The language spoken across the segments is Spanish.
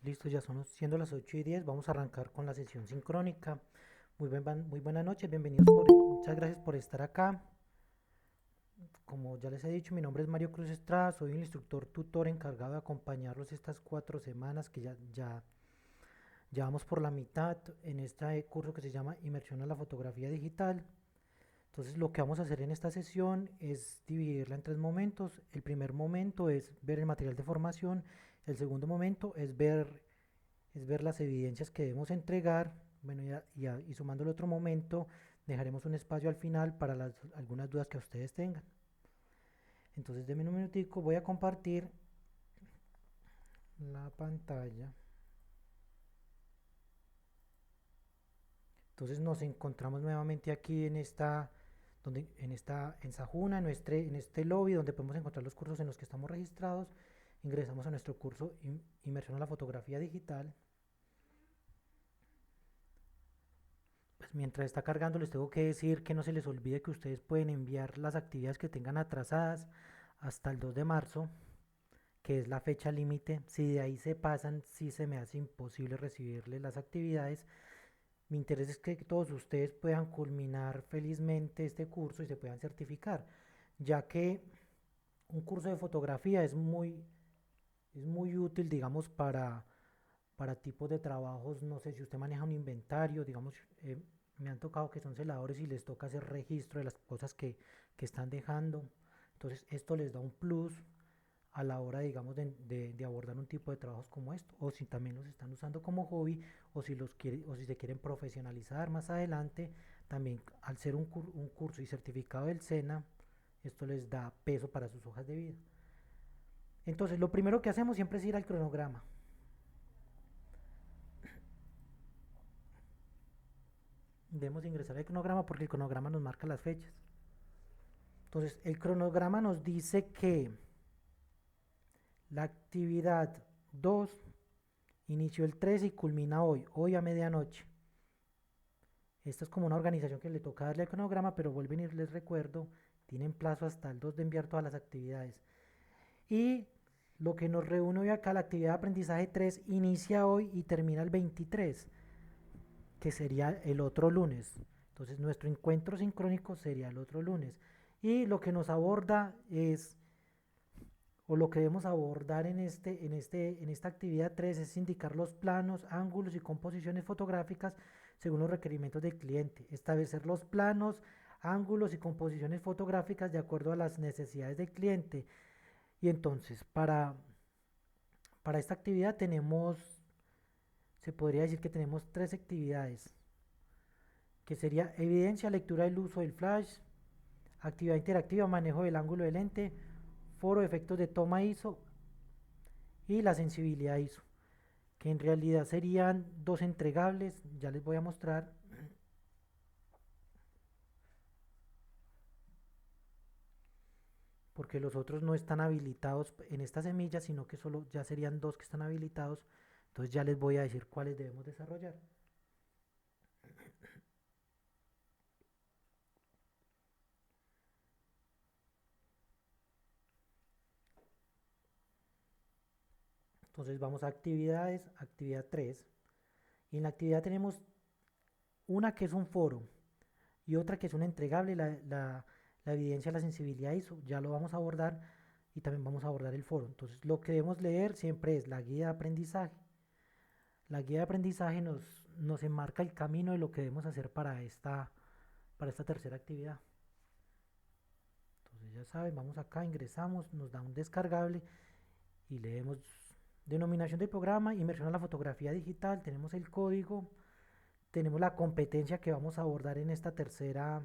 Listo, ya son siendo las 8:10. Vamos a arrancar con la sesión sincrónica. Muy buenas noches, muchas gracias por estar acá. Como ya les he dicho, mi nombre es Mario Cruz Estrada, soy un instructor tutor encargado de acompañarlos estas 4 semanas que ya vamos por la mitad en este curso que se llama Inmersión a la Fotografía Digital. Entonces lo que vamos a hacer en esta sesión es dividirla en 3 momentos. El primer momento es ver el material de formación, el segundo momento es ver las evidencias que debemos entregar. Bueno, y sumando el otro momento, dejaremos un espacio al final para algunas dudas que ustedes tengan. Entonces, denme un minutico, voy a compartir la pantalla. Entonces nos encontramos nuevamente aquí en Sajuna, en este lobby donde podemos encontrar los cursos en los que estamos registrados. Ingresamos a nuestro curso Inmersión a la Fotografía Digital. Pues mientras está cargando les tengo que decir que no se les olvide que ustedes pueden enviar las actividades que tengan atrasadas hasta el 2 de marzo, que es la fecha límite. Si de ahí se pasan, sí se me hace imposible recibirles las actividades. Mi interés es que todos ustedes puedan culminar felizmente este curso y se puedan certificar, ya que un curso de fotografía es muy útil, digamos, para tipos de trabajos. No sé si usted maneja un inventario, digamos, me han tocado que son celadores y les toca hacer registro de las cosas que están dejando. Entonces esto les da un plus a la hora, digamos, de abordar un tipo de trabajos como esto, o si también los están usando como hobby, o si se quieren profesionalizar más adelante. También al ser un curso y certificado del SENA, esto les da peso para sus hojas de vida. Entonces lo primero que hacemos siempre es ir al cronograma. Debemos ingresar al cronograma porque el cronograma nos marca las fechas. Entonces, el cronograma nos dice que la actividad 2 inició el 13 y culmina hoy a medianoche. Esta es como una organización que le toca darle el cronograma, pero vuelven y les recuerdo, tienen plazo hasta el 2 de enviar todas las actividades. Y lo que nos reúne hoy acá, la actividad de aprendizaje 3 inicia hoy y termina el 23, que sería el otro lunes. Entonces nuestro encuentro sincrónico sería el otro lunes. Y lo que nos aborda es, o lo que debemos abordar en esta actividad 3 es indicar los planos, ángulos y composiciones fotográficas según los requerimientos del cliente. Establecer los planos, ángulos y composiciones fotográficas de acuerdo a las necesidades del cliente. Y entonces, para esta actividad se podría decir que tenemos 3 actividades, que sería evidencia, lectura del uso del flash, actividad interactiva, manejo del ángulo del lente, foro de efectos de toma ISO y la sensibilidad ISO, que en realidad serían 2 entregables. Ya les voy a mostrar, porque los otros no están habilitados en esta semilla, sino que solo ya serían 2 que están habilitados. Entonces ya les voy a decir cuáles debemos desarrollar. Entonces vamos a actividades, actividad 3. Y en la actividad tenemos una que es un foro y otra que es un entregable, la evidencia, la sensibilidad ISO. Ya lo vamos a abordar, y también vamos a abordar el foro. Entonces lo que debemos leer siempre es la guía de aprendizaje. La guía de aprendizaje nos enmarca el camino de lo que debemos hacer para esta tercera actividad. Entonces ya saben, vamos acá, ingresamos, nos da un descargable y leemos denominación del programa, inmersión a la fotografía digital, tenemos el código, tenemos la competencia que vamos a abordar en esta tercera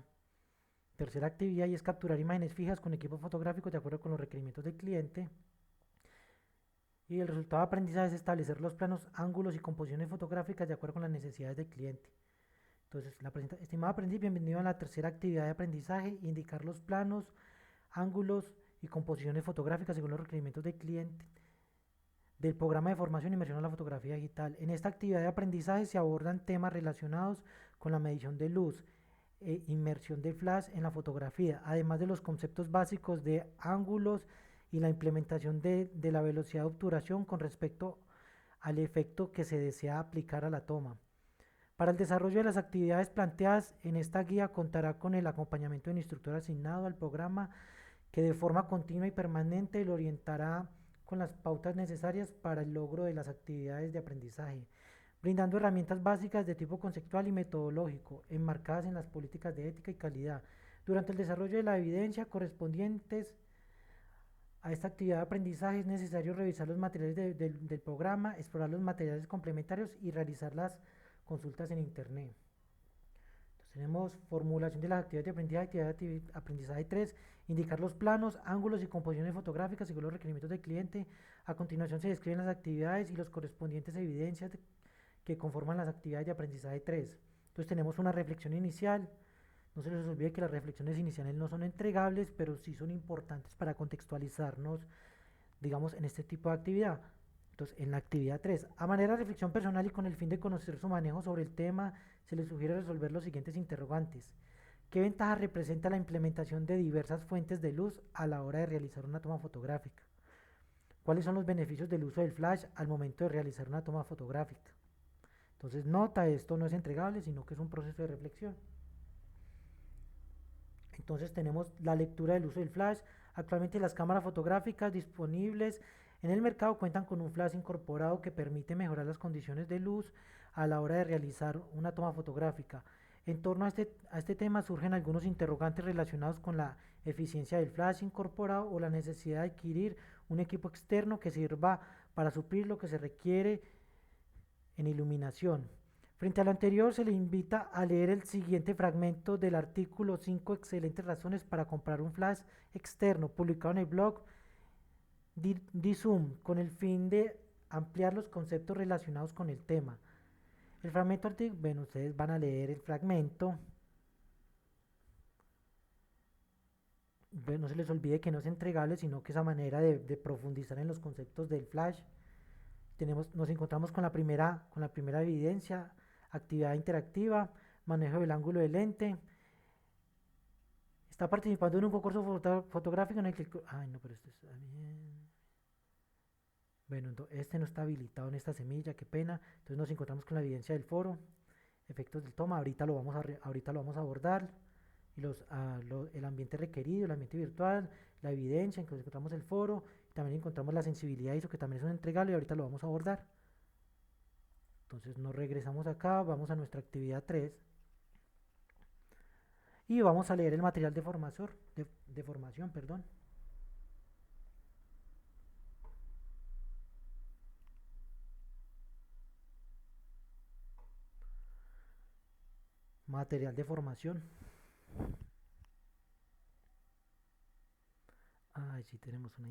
actividad, y es capturar imágenes fijas con equipos fotográficos de acuerdo con los requerimientos del cliente. Y el resultado de aprendizaje es establecer los planos, ángulos y composiciones fotográficas de acuerdo con las necesidades del cliente. Entonces, estimado aprendiz, bienvenido a la tercera actividad de aprendizaje: indicar los planos, ángulos y composiciones fotográficas según los requerimientos del cliente del programa de formación Inmersión a la Fotografía Digital. En esta actividad de aprendizaje se abordan temas relacionados con la medición de luz, inmersión de flash en la fotografía, además de los conceptos básicos de ángulos y la implementación de la velocidad de obturación con respecto al efecto que se desea aplicar a la toma. Para el desarrollo de las actividades planteadas en esta guía contará con el acompañamiento de un instructor asignado al programa que de forma continua y permanente lo orientará con las pautas necesarias para el logro de las actividades de aprendizaje, brindando herramientas básicas de tipo conceptual y metodológico, enmarcadas en las políticas de ética y calidad. Durante el desarrollo de la evidencia correspondientes a esta actividad de aprendizaje es necesario revisar los materiales del programa, explorar los materiales complementarios y realizar las consultas en Internet. Entonces, tenemos formulación de las actividades de aprendizaje, actividad de aprendizaje 3, indicar los planos, ángulos y composiciones fotográficas según los requerimientos del cliente. A continuación se describen las actividades y los correspondientes evidencias que conforman las actividades de aprendizaje 3. Entonces tenemos una reflexión inicial. No se les olvide que las reflexiones iniciales no son entregables, pero sí son importantes para contextualizarnos, digamos, en este tipo de actividad. Entonces, en la actividad 3, a manera de reflexión personal y con el fin de conocer su manejo sobre el tema, se les sugiere resolver los siguientes interrogantes. ¿Qué ventaja representa la implementación de diversas fuentes de luz a la hora de realizar una toma fotográfica? ¿Cuáles son los beneficios del uso del flash al momento de realizar una toma fotográfica? Entonces, nota, esto no es entregable, sino que es un proceso de reflexión. Entonces tenemos la lectura del uso del flash. Actualmente las cámaras fotográficas disponibles en el mercado cuentan con un flash incorporado que permite mejorar las condiciones de luz a la hora de realizar una toma fotográfica. En torno a este tema surgen algunos interrogantes relacionados con la eficiencia del flash incorporado o la necesidad de adquirir un equipo externo que sirva para suplir lo que se requiere en iluminación. Frente a lo anterior, se le invita a leer el siguiente fragmento del artículo 5 excelentes razones para comprar un flash externo, publicado en el blog DZoom, con el fin de ampliar los conceptos relacionados con el tema. El fragmento artículo, bueno, ustedes van a leer el fragmento. No se les olvide que no es entregable, sino que esa manera de profundizar en los conceptos del flash. Nos encontramos con la primera evidencia, actividad interactiva, manejo del ángulo del lente. Está participando en un concurso fotográfico en el que... Ay, no, pero esto está bien. Bueno, entonces, este no está habilitado en esta semilla, qué pena. Entonces nos encontramos con la evidencia del foro, efectos del toma, ahorita lo vamos a abordar. Y el ambiente requerido, el ambiente virtual, la evidencia en que encontramos el foro, también encontramos la sensibilidad ISO que también es un entregable y ahorita lo vamos a abordar. Entonces nos regresamos acá, vamos a nuestra actividad 3 y vamos a leer el material de formación, perdón. Material de formación. Ay, sí tenemos una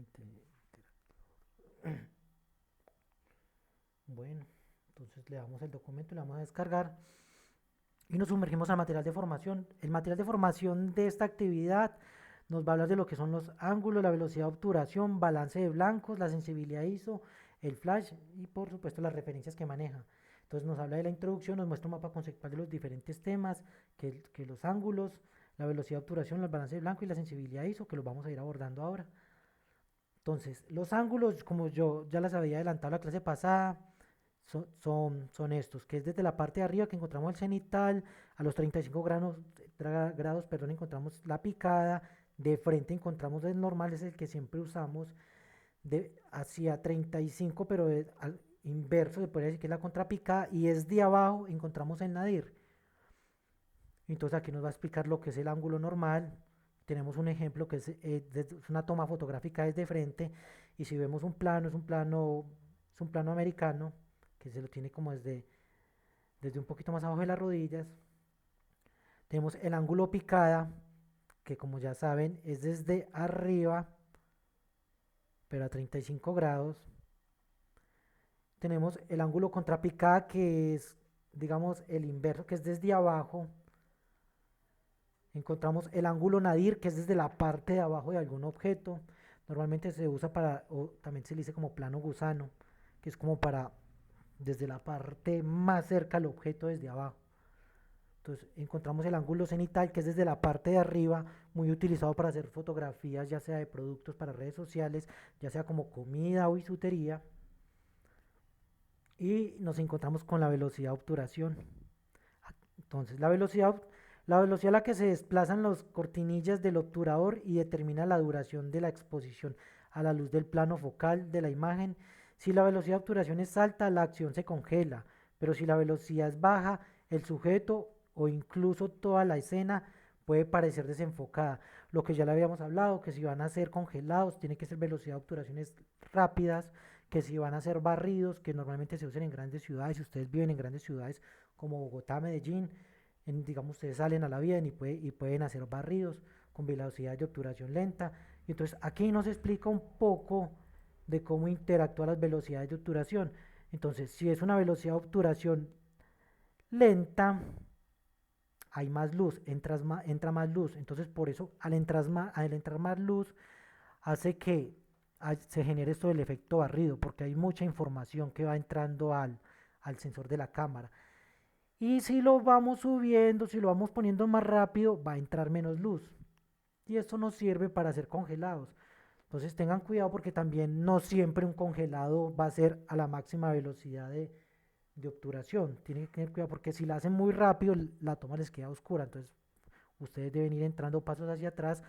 Bueno, entonces le damos el documento, le vamos a descargar y nos sumergimos al material de formación. El material de formación de esta actividad nos va a hablar de lo que son los ángulos, la velocidad de obturación, balance de blancos, la sensibilidad ISO, el flash y por supuesto las referencias que maneja. Entonces nos habla de la introducción, nos muestra un mapa conceptual de los diferentes temas, que los ángulos, la velocidad de obturación, el balance de blanco y la sensibilidad ISO, que los vamos a ir abordando ahora. Entonces, los ángulos, como yo ya las había adelantado la clase pasada, son estos, que es desde la parte de arriba que encontramos el cenital, a los 35 grados, encontramos la picada, de frente encontramos el normal, es el que siempre usamos, hacia 35, pero al inverso se podría decir que es la contrapicada, y es de abajo encontramos el nadir. Entonces aquí nos va a explicar lo que es el ángulo normal. Tenemos un ejemplo que es una toma fotográfica desde frente, y si vemos un plano, es un plano americano, que se lo tiene como desde un poquito más abajo de las rodillas. Tenemos el ángulo picada, que como ya saben es desde arriba, pero a 35 grados. Tenemos el ángulo contrapicada, que es, digamos, el inverso, que es desde abajo. Encontramos el ángulo nadir, que es desde la parte de abajo de algún objeto. Normalmente se usa o también se le dice como plano gusano, que es como para desde la parte más cerca al objeto desde abajo. Entonces encontramos el ángulo cenital, que es desde la parte de arriba, muy utilizado para hacer fotografías, ya sea de productos para redes sociales, ya sea como comida o bisutería. y nos encontramos con la velocidad de obturación. Entonces, la velocidad a la que se desplazan las cortinillas del obturador y determina la duración de la exposición a la luz del plano focal de la imagen. Si la velocidad de obturación es alta, la acción se congela, pero si la velocidad es baja, el sujeto o incluso toda la escena puede parecer desenfocada. Lo que ya le habíamos hablado, que si van a ser congelados, tiene que ser velocidad de obturaciones rápidas, que si van a ser barridos, que normalmente se usan en grandes ciudades, si ustedes viven en grandes ciudades como Bogotá, Medellín, digamos, ustedes salen a la vía y pueden hacer barridos con velocidad de obturación lenta. Y entonces aquí nos explica un poco de cómo interactúan las velocidades de obturación. Entonces, si es una velocidad de obturación lenta, hay más luz, entra más luz. Entonces, por eso, al entrar más luz, hace que se genere esto del efecto barrido, porque hay mucha información que va entrando al sensor de la cámara. Y si lo vamos subiendo, si lo vamos poniendo más rápido, va a entrar menos luz. Y esto nos sirve para hacer congelados. Entonces tengan cuidado porque también no siempre un congelado va a ser a la máxima velocidad de obturación. Tienen que tener cuidado porque si la hacen muy rápido, la toma les queda oscura. Entonces ustedes deben ir entrando pasos hacia atrás.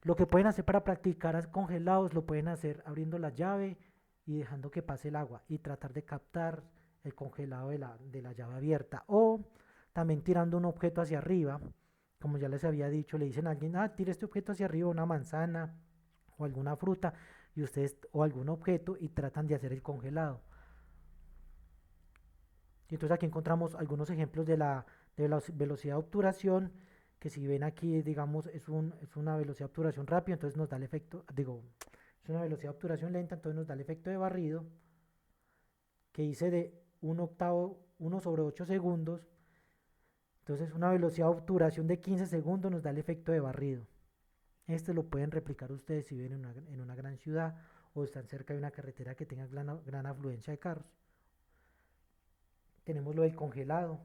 Lo que pueden hacer para practicar congelados, lo pueden hacer abriendo la llave y dejando que pase el agua y tratar de captar el congelado de la llave abierta. O también tirando un objeto hacia arriba, como ya les había dicho, le dicen a alguien, tire este objeto hacia arriba, una manzana o alguna fruta, y ustedes, o algún objeto, y tratan de hacer el congelado. Y entonces aquí encontramos algunos ejemplos de la velocidad de obturación, que si ven aquí, digamos, es una velocidad de obturación rápida, entonces nos da el efecto, digo, es una velocidad de obturación lenta, entonces nos da el efecto de barrido, que dice de 1/8, 1/8 segundos. Entonces una velocidad de obturación de 15 segundos nos da el efecto de barrido. Este lo pueden replicar ustedes si viven en una gran ciudad o están cerca de una carretera que tenga gran afluencia de carros. Tenemos lo del congelado,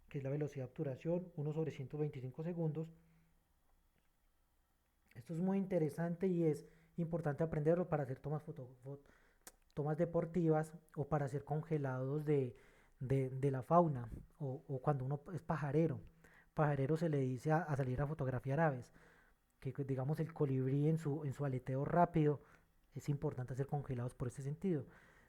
que es la velocidad de obturación, 1/125 segundos. Esto es muy interesante y es importante aprenderlo para hacer tomas deportivas o para hacer congelados de la fauna o cuando uno es pajarero. Pajarero se le dice a salir a fotografiar aves, que digamos el colibrí en su aleteo rápido, es importante hacer congelados por ese sentido.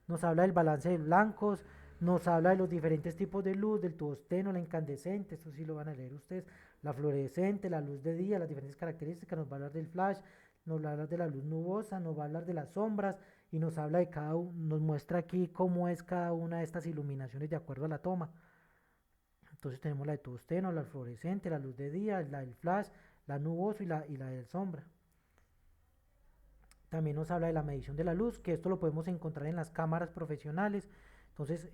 Nos habla del balance de blancos, nos habla de los diferentes tipos de luz, del tubosteno, la incandescente, esto sí lo van a leer ustedes, la fluorescente, la luz de día, las diferentes características, nos va a hablar del flash, nos va a hablar de la luz nubosa, nos va a hablar de las sombras y nos habla de nos muestra aquí cómo es cada una de estas iluminaciones de acuerdo a la toma. Entonces tenemos la de tungsteno, la fluorescente, la luz de día, la del flash, la nubosa y la de sombra. También nos habla de la medición de la luz, que esto lo podemos encontrar en las cámaras profesionales. Entonces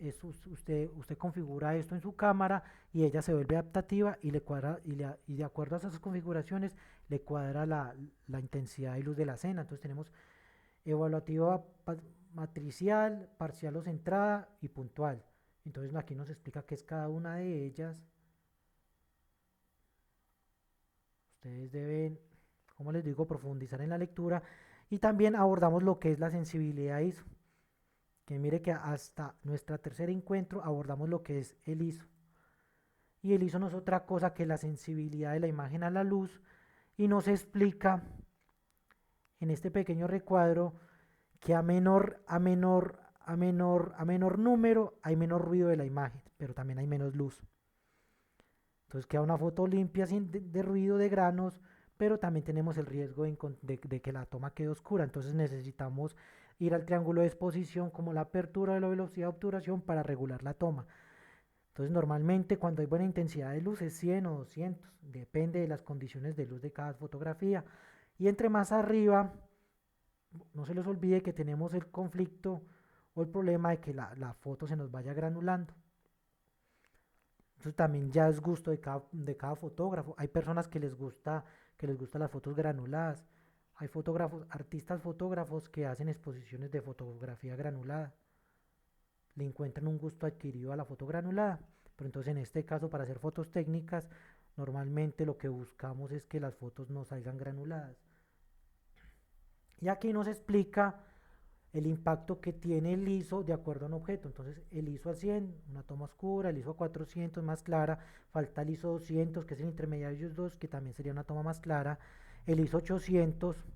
usted configura esto en su cámara y ella se vuelve adaptativa y le cuadra y de acuerdo a esas configuraciones le cuadra la intensidad y luz de la escena. Entonces tenemos evaluativa matricial, parcial o centrada y puntual. Entonces aquí nos explica qué es cada una de ellas. Ustedes deben, como les digo, profundizar en la lectura y también abordamos lo que es la sensibilidad ISO. Que mire que hasta nuestro tercer encuentro abordamos lo que es el ISO. Y el ISO no es otra cosa que la sensibilidad de la imagen a la luz y nos explica en este pequeño recuadro que a menor número hay menos ruido de la imagen, pero también hay menos luz. Entonces queda una foto limpia sin de ruido de granos, pero también tenemos el riesgo de que la toma quede oscura. Entonces necesitamos ir al triángulo de exposición como la apertura de la velocidad de obturación para regular la toma. Entonces normalmente cuando hay buena intensidad de luz es 100 o 200, depende de las condiciones de luz de cada fotografía. Y entre más arriba, no se les olvide que tenemos el conflicto o el problema de que la foto se nos vaya granulando. Eso también ya es gusto de cada fotógrafo. Hay personas que les gusta las fotos granuladas. Hay artistas fotógrafos que hacen exposiciones de fotografía granulada. Le encuentran un gusto adquirido a la foto granulada. Pero entonces en este caso, para hacer fotos técnicas, normalmente lo que buscamos es que las fotos no salgan granuladas. Y aquí nos explica el impacto que tiene el ISO de acuerdo a un objeto. Entonces el ISO a 100, una toma oscura, el ISO a 400 más clara, falta el ISO 200 que es el intermediario de ellos dos, que también sería una toma más clara, el ISO 800.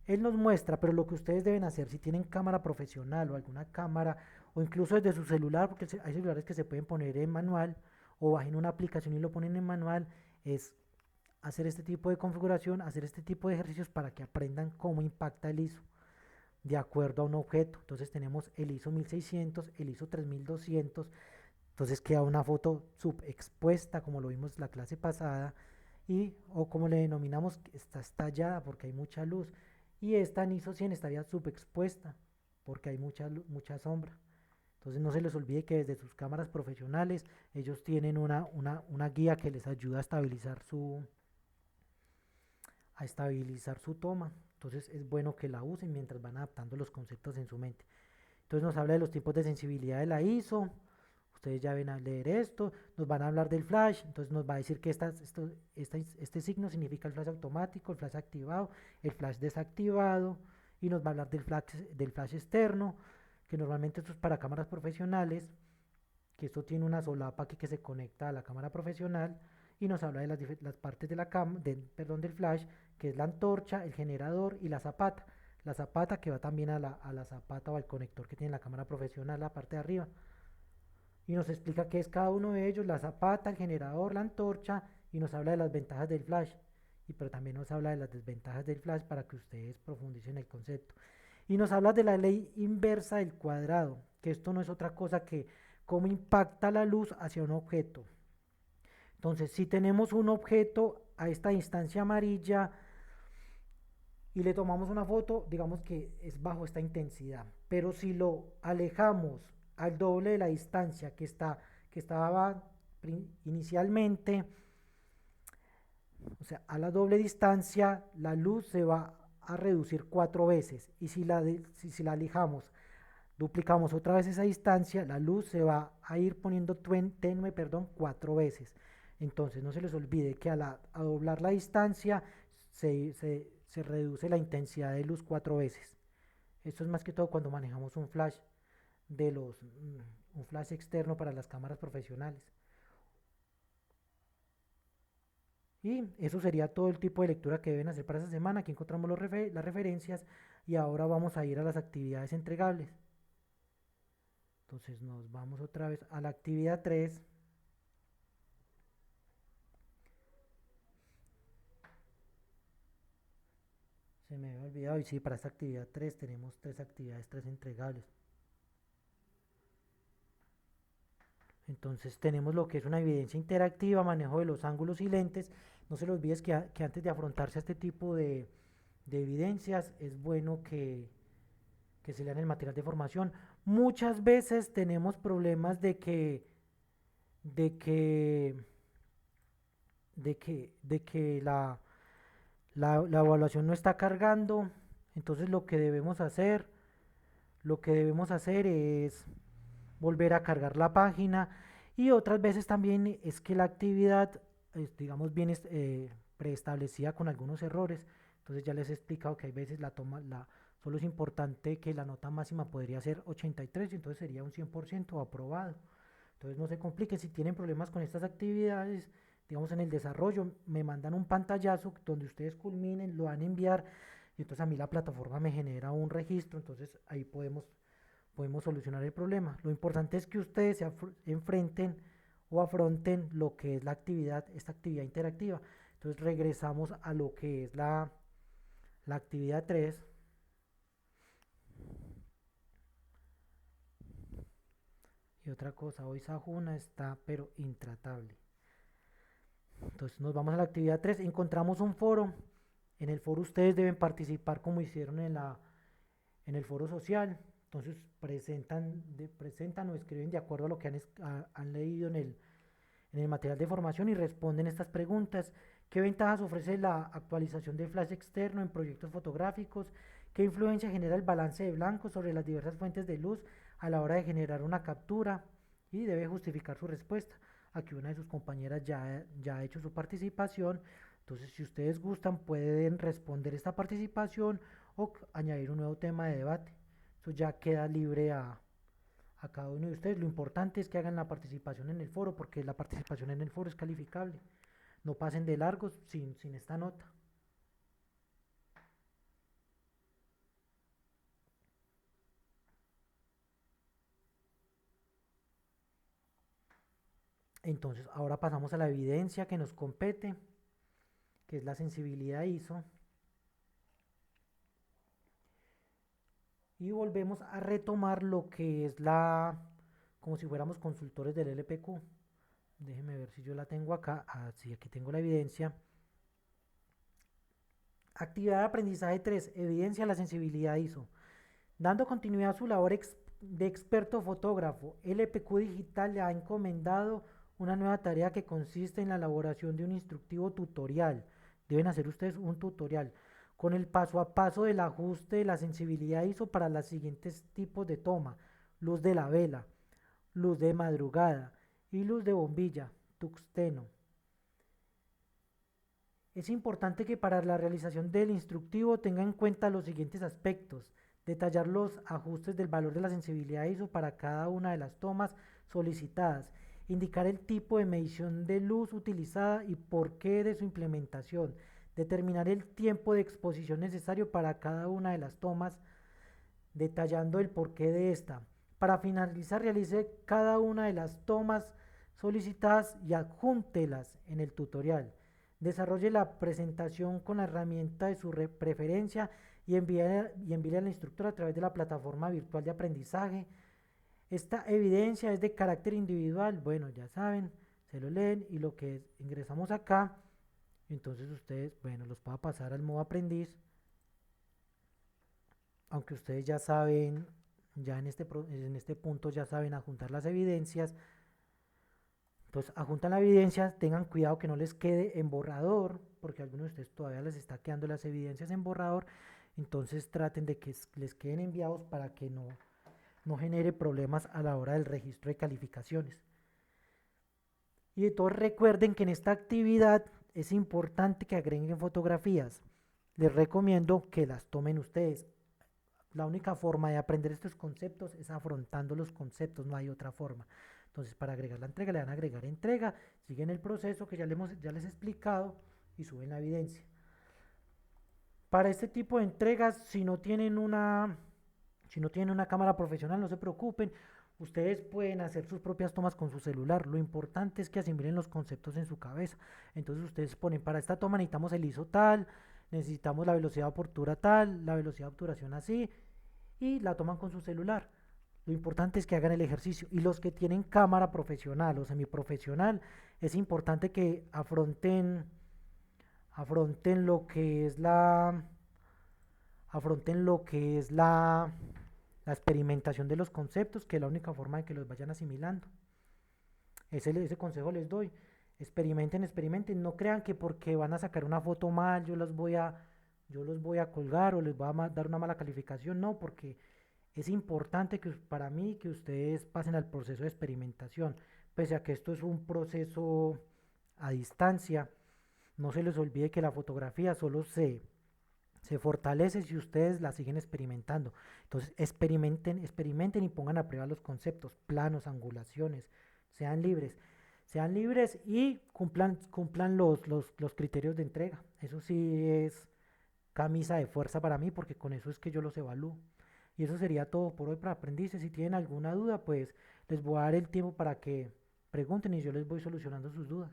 Él nos muestra, pero lo que ustedes deben hacer, si tienen cámara profesional o alguna cámara, o incluso desde su celular, porque hay celulares que se pueden poner en manual, o bajen una aplicación y lo ponen en manual, es hacer este tipo de configuración, hacer este tipo de ejercicios para que aprendan cómo impacta el ISO de acuerdo a un objeto. Entonces tenemos el ISO 1600, el ISO 3200, entonces queda una foto subexpuesta como lo vimos la clase pasada, y o como le denominamos, está estallada porque hay mucha luz, y esta en ISO 100 estaría subexpuesta porque hay mucha sombra. Entonces no se les olvide que desde sus cámaras profesionales ellos tienen una guía que les ayuda a estabilizar su toma. Entonces es bueno que la usen mientras van adaptando los conceptos en su mente. Entonces nos habla de los tipos de sensibilidad de la ISO. Ustedes ya ven a leer esto. Nos van a hablar del flash. Entonces nos va a decir que este signo significa el flash automático, el flash activado, el flash desactivado. Y nos va a hablar del flash externo, que normalmente esto es para cámaras profesionales, que esto tiene una solapa aquí que se conecta a la cámara profesional, y nos habla de las partes de del flash, que es la antorcha, el generador y la zapata. La zapata que va también a la zapata o al conector que tiene la cámara profesional, la parte de arriba. Y nos explica qué es cada uno de ellos, la zapata, el generador, la antorcha, y nos habla de las ventajas del flash. Pero también nos habla de las desventajas del flash para que ustedes profundicen el concepto. Y nos habla de la ley inversa del cuadrado, que esto no es otra cosa que cómo impacta la luz hacia un objeto. Entonces, si tenemos un objeto a esta distancia amarilla y le tomamos una foto, digamos que es bajo esta intensidad. Pero si lo alejamos al doble de la distancia que estaba inicialmente, o sea, a la doble distancia, la luz se va a reducir 4 veces. Y si la alejamos, duplicamos otra vez esa distancia, la luz se va a ir poniendo tenue, 4 veces. Entonces no se les olvide que a doblar la distancia se reduce la intensidad de luz 4 veces. Esto es más que todo cuando manejamos un flash externo para las cámaras profesionales. Y eso sería todo el tipo de lectura que deben hacer para esta semana. Aquí encontramos las referencias, y ahora vamos a ir a las actividades entregables. Entonces nos vamos otra vez a la actividad 3. Se me había olvidado, y sí, para esta actividad 3 tenemos 3 actividades, 3 entregables. Entonces tenemos lo que es una evidencia interactiva, manejo de los ángulos y lentes. No se les olvide que antes de afrontarse a este tipo de evidencias es bueno que se lean el material de formación. Muchas veces tenemos problemas de que, de que la evaluación no está cargando. Entonces lo que debemos hacer es volver a cargar la página, y otras veces también es que la actividad digamos viene preestablecida con algunos errores. Entonces ya les he explicado que hay veces solo es importante que la nota máxima podría ser 83, y entonces sería un 100% aprobado. Entonces no se complique, si tienen problemas con estas actividades, digamos en el desarrollo, me mandan un pantallazo donde ustedes culminen, lo van a enviar, y entonces a mí la plataforma me genera un registro. Entonces ahí podemos solucionar el problema. Lo importante es que ustedes se enfrenten o afronten lo que es esta actividad interactiva. Entonces regresamos a lo que es la actividad 3. Y otra cosa, hoy Sajuna está pero intratable. Entonces nos vamos a la actividad 3. Encontramos un foro. En el foro ustedes deben participar como hicieron en el foro social. Entonces presentan o escriben de acuerdo a lo que han leído en el material de formación, y responden estas preguntas. ¿Qué ventajas ofrece la actualización del flash externo en proyectos fotográficos? ¿Qué influencia genera el balance de blanco sobre las diversas fuentes de luz a la hora de generar una captura? Y debe justificar su respuesta. Aquí una de sus compañeras ya ha hecho su participación. Entonces, si ustedes gustan, pueden responder esta participación, o añadir un nuevo tema de debate. Eso ya queda libre a cada uno de ustedes. Lo importante es que hagan la participación en el foro, porque la participación en el foro es calificable. No pasen de largos sin esta nota. Entonces, ahora pasamos a la evidencia que nos compete, que es la sensibilidad ISO. Y volvemos a retomar lo que es como si fuéramos consultores del LPQ. Déjenme ver si yo la tengo acá. Sí, aquí tengo la evidencia. Actividad de aprendizaje 3, evidencia la sensibilidad ISO. Dando continuidad a su labor de experto fotógrafo, LPQ Digital le ha encomendado una nueva tarea que consiste en la elaboración de un instructivo tutorial. Deben hacer ustedes un tutorial con el paso a paso del ajuste de la sensibilidad ISO para los siguientes tipos de toma: luz de la vela, luz de madrugada y luz de bombilla, tuxteno. Es importante que para la realización del instructivo tenga en cuenta los siguientes aspectos: detallar los ajustes del valor de la sensibilidad ISO para cada una de las tomas solicitadas, indicar el tipo de medición de luz utilizada y por qué de su implementación, determinar el tiempo de exposición necesario para cada una de las tomas, detallando el porqué de esta. Para finalizar, realice cada una de las tomas solicitadas y adjúntelas en el tutorial. Desarrolle la presentación con la herramienta de su preferencia y envíe al instructor a través de la plataforma virtual de aprendizaje. Esta evidencia es de carácter individual. Bueno, ya saben, se lo leen y lo que es, ingresamos acá. Entonces ustedes, bueno, los va a pasar al modo aprendiz. Aunque ustedes ya saben, ya en este punto ya saben adjuntar las evidencias. Entonces adjuntan la evidencia, tengan cuidado que no les quede en borrador, porque a algunos de ustedes todavía les está quedando las evidencias en borrador. Entonces traten de que les queden enviados para que no genere problemas a la hora del registro de calificaciones. Y de todos recuerden que en esta actividad es importante que agreguen fotografías. Les recomiendo que las tomen ustedes. La única forma de aprender estos conceptos es afrontando los conceptos, no hay otra forma. Entonces, para agregar la entrega, le van a agregar entrega, siguen el proceso que ya les he explicado y suben la evidencia. Para este tipo de entregas, si no tienen una cámara profesional, no se preocupen, ustedes pueden hacer sus propias tomas con su celular. Lo importante es que asimilen los conceptos en su cabeza. Entonces ustedes ponen: para esta toma necesitamos el ISO tal, necesitamos la velocidad de apertura tal, la velocidad de obturación así, y la toman con su celular. Lo importante es que hagan el ejercicio. Y los que tienen cámara profesional o semiprofesional, es importante que afronten lo que es la experimentación de los conceptos, que es la única forma de que los vayan asimilando. Ese consejo les doy. Experimenten, no crean que porque van a sacar una foto mal, yo los voy a colgar o les voy a dar una mala calificación. No, porque es importante para mí que ustedes pasen al proceso de experimentación. Pese a que esto es un proceso a distancia, no se les olvide que la fotografía solo se fortalece si ustedes la siguen experimentando. Entonces experimenten y pongan a prueba los conceptos, planos, angulaciones, sean libres y cumplan los criterios de entrega. Eso sí es camisa de fuerza para mí, porque con eso es que yo los evalúo. Y eso sería todo por hoy para aprendices. Si tienen alguna duda, pues les voy a dar el tiempo para que pregunten y yo les voy solucionando sus dudas.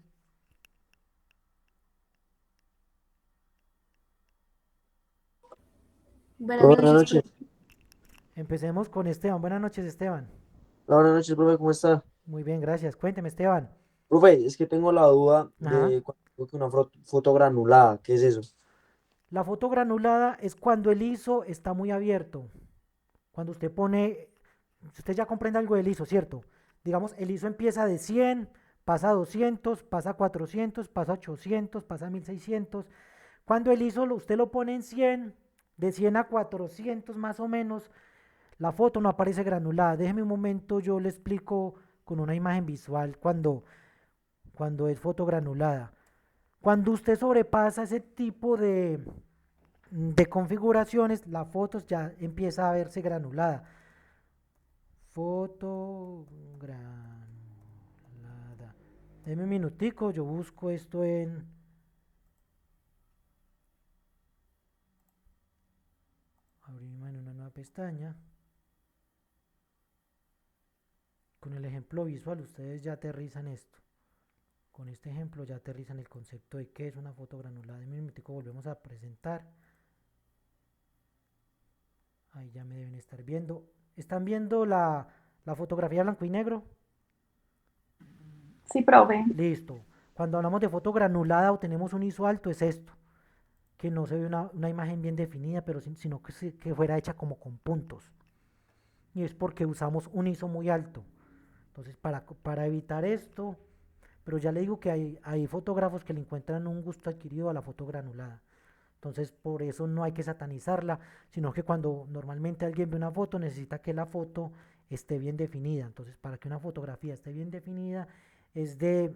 Buenas noches. Empecemos con Esteban. Buenas noches, Esteban. Hola, buenas noches, profe, ¿cómo está? Muy bien, gracias. Cuénteme, Esteban. Profe, es que tengo la duda Ajá. de cuando digo que una foto granulada, ¿qué es eso? La foto granulada es cuando el ISO está muy abierto. Cuando usted ya comprende algo del ISO, ¿cierto? Digamos, el ISO empieza de 100, pasa a 200, pasa a 400, pasa a 800, pasa a 1600. Cuando el ISO usted lo pone en 100, de 100 a 400 más o menos, la foto no aparece granulada. Déjeme un momento, yo le explico con una imagen visual cuando es foto granulada. Cuando usted sobrepasa ese tipo de configuraciones, la foto ya empieza a verse granulada. Foto granulada. Deme un minutico, yo busco esto abrimos en una nueva pestaña. Con el ejemplo visual ustedes ya aterrizan esto. Con este ejemplo ya aterrizan el concepto de qué es una foto granulada. En un minutico volvemos a presentar. Ahí ya me deben estar viendo. ¿Están viendo la fotografía blanco y negro? Sí, profe. Listo. Cuando hablamos de foto granulada o tenemos un ISO alto es esto, que no se ve una imagen bien definida, pero sino que fuera hecha como con puntos. Y es porque usamos un ISO muy alto. Entonces, para evitar esto, pero ya le digo que hay fotógrafos que le encuentran un gusto adquirido a la foto granulada. Entonces, por eso no hay que satanizarla, sino que cuando normalmente alguien ve una foto, necesita que la foto esté bien definida. Entonces, para que una fotografía esté bien definida, es de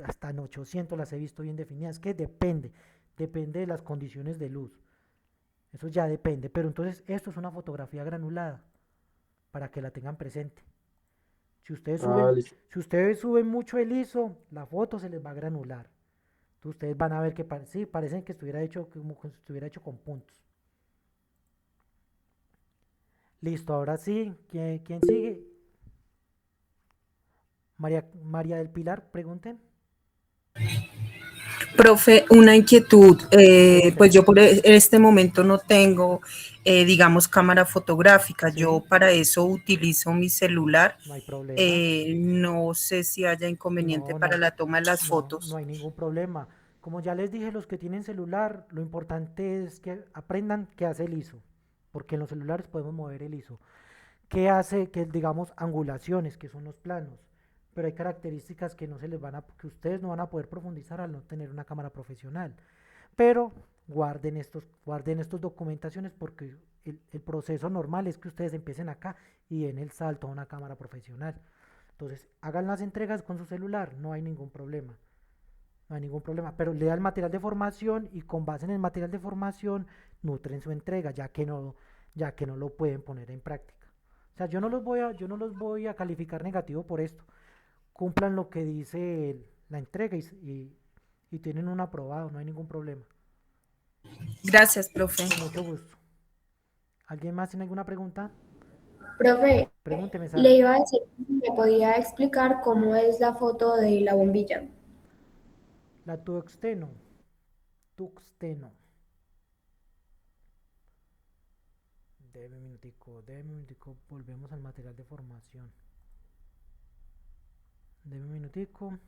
hasta en 800 las he visto bien definidas. Es que depende de las condiciones de luz. Eso ya depende. Pero entonces, esto es una fotografía granulada, para que la tengan presente. Si ustedes Ah, suben, listo. si ustedes suben mucho el ISO, la foto se les va a granular. Entonces ustedes van a ver que sí, parecen que estuviera hecho como que estuviera hecho con puntos. Listo, ahora sí, ¿quién sigue? María del Pilar, pregunten. Profe, una inquietud. Pues Pregúnteme. yo por este momento no tengo, digamos, cámara fotográfica. Yo Sí, para eso utilizo mi celular. no hay problema. No sé si haya inconveniente No, no para hay, la toma de las no fotos. hay ningún problema. Como ya les dije, los que tienen celular, lo importante es que aprendan qué hace el ISO, porque en los celulares podemos mover el ISO. ¿Qué hace? Que digamos angulaciones, que son los planos. Pero hay características que no se les van a, que ustedes no van a poder profundizar al no tener una cámara profesional. Pero guarden estos documentaciones porque el proceso normal es que ustedes empiecen acá y den el salto a una cámara profesional. Entonces, hagan las entregas con su celular, no hay ningún problema. No hay ningún problema, pero lea el material de formación y con base en el material de formación nutren su entrega, ya que no lo pueden poner en práctica. O sea, yo no los voy a calificar negativo por esto. Cumplan lo que dice la entrega y tienen un aprobado, no hay ningún problema. Gracias, profe. Con mucho gusto. ¿Alguien más tiene alguna pregunta? Profe, Pregúnteme, le Sara. iba a decir, ¿me podía explicar cómo es la foto de la bombilla? La tuxteno. Déjeme un minutico, volvemos al material de formación. Déjeme un minutico.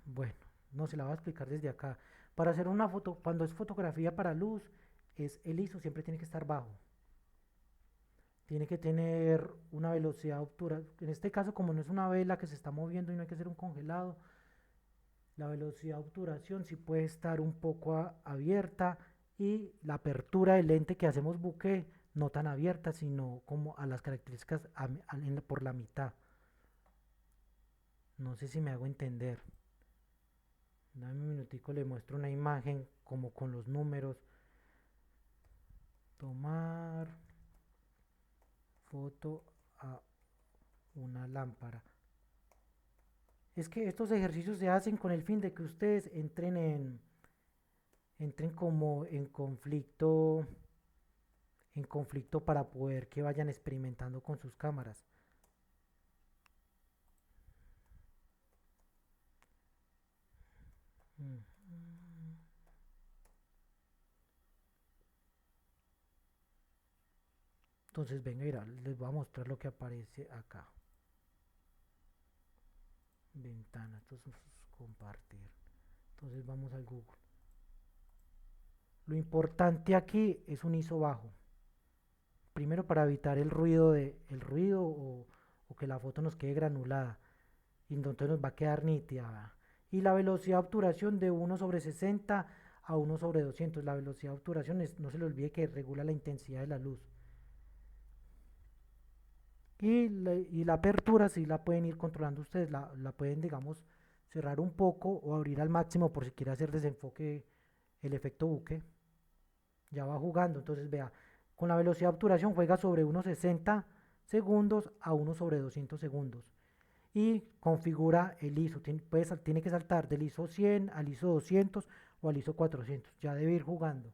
Bueno, no se la voy a explicar desde acá. Para hacer una foto, cuando es fotografía para luz, el ISO siempre tiene que estar bajo. Tiene que tener una velocidad de obtura. En este caso, como no es una vela que se está moviendo y no hay que hacer un congelado, la velocidad de obturación sí puede estar un poco abierta y la apertura del lente que hacemos buque no tan abierta, sino como a las características por la mitad. No sé si me hago entender. Dame un minutico, le muestro una imagen como con los números. Tomar foto a una lámpara. Es que estos ejercicios se hacen con el fin de que ustedes entren como en conflicto para poder que vayan experimentando con sus cámaras. Mm. Entonces, venga, mira, les voy a mostrar lo que aparece acá. Ventana, entonces compartir. Entonces vamos al Google. Lo importante aquí es un ISO bajo. Primero para evitar el ruido o que la foto nos quede granulada. Y entonces nos va a quedar nítida. Y la velocidad de obturación de 1/60 a 1/200. La velocidad de obturación no se le olvide que regula la intensidad de la luz. Y la apertura sí la pueden ir controlando ustedes, la pueden, digamos, cerrar un poco o abrir al máximo por si quiere hacer desenfoque el efecto buque. Ya va jugando, entonces vea, con la velocidad de obturación juega sobre unos 60 segundos a 1/200 segundos. Y configura el ISO, tiene que saltar del ISO 100 al ISO 200 o al ISO 400, ya debe ir jugando.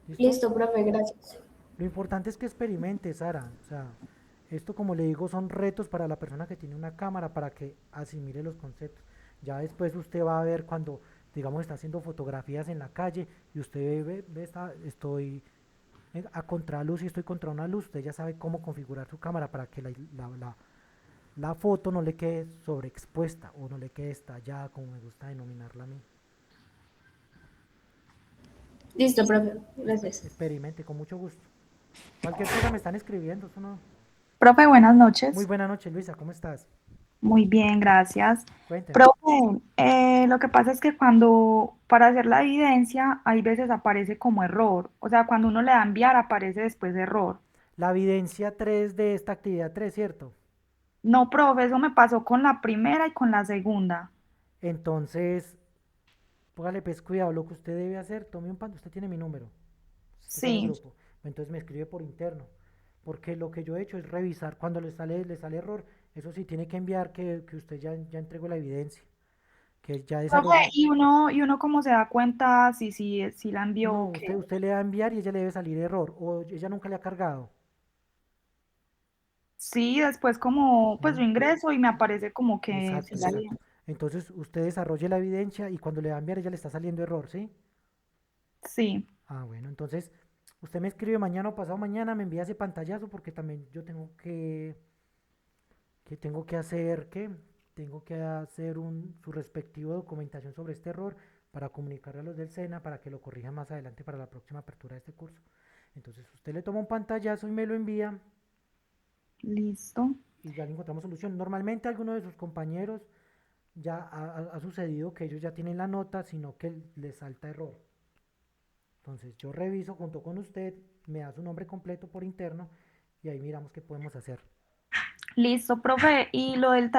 ¿Listo? Listo, profe, gracias. Lo importante es que experimente, Sara. O sea, esto como le digo son retos para la persona que tiene una cámara para que asimile los conceptos. Ya después usted va a ver cuando, digamos, está haciendo fotografías en la calle y usted estoy a contraluz y estoy contra una luz, usted ya sabe cómo configurar su cámara para que la foto no le quede sobreexpuesta o no le quede estallada, como me gusta denominarla a mí. Listo, profe, gracias. Experimente, con mucho gusto. Cualquier cosa me están escribiendo, eso no. Profe, buenas Muy noches. buena noche, Luisa, ¿cómo estás? Muy bien, gracias. Cuénteme. Profe, lo que pasa es que cuando para hacer la evidencia, hay veces aparece como error. O sea, cuando uno le da a enviar, aparece después error. La evidencia 3 de esta actividad 3, ¿cierto? No, profe, eso me pasó con la primera y con la segunda. Entonces, póngale pues cuidado, lo que usted debe hacer, tome un pan, usted tiene mi número, usted está en el Sí. grupo, entonces me escribe por interno, porque lo que yo he hecho es revisar cuando le sale error, eso sí, tiene que enviar que usted ya entregó la evidencia, que ya Profe, desarrolló. y uno cómo se da cuenta si la envió No, o qué. usted le va a enviar y ella le debe salir error, o ella nunca le ha cargado. Sí, después como, pues yo ¿Mm? ingreso y me aparece como que Exacto, sí la exacto. envié. Entonces usted desarrolle la evidencia y cuando le va a enviar ella le está saliendo error, ¿sí? Sí. Ah, bueno, entonces usted me escribe mañana o pasado mañana, me envía ese pantallazo porque también yo tengo que hacer, ¿qué? Tengo que hacer su respectivo documentación sobre este error para comunicarle a los del SENA para que lo corrijan más adelante para la próxima apertura de este curso. Entonces usted le toma un pantallazo y me lo envía Listo. y ya le encontramos solución. Normalmente alguno de sus compañeros ya ha sucedido que ellos ya tienen la nota, sino que les salta error. Entonces yo reviso junto con usted, me da su nombre completo por interno y ahí miramos qué podemos hacer. Listo, profe. Y lo del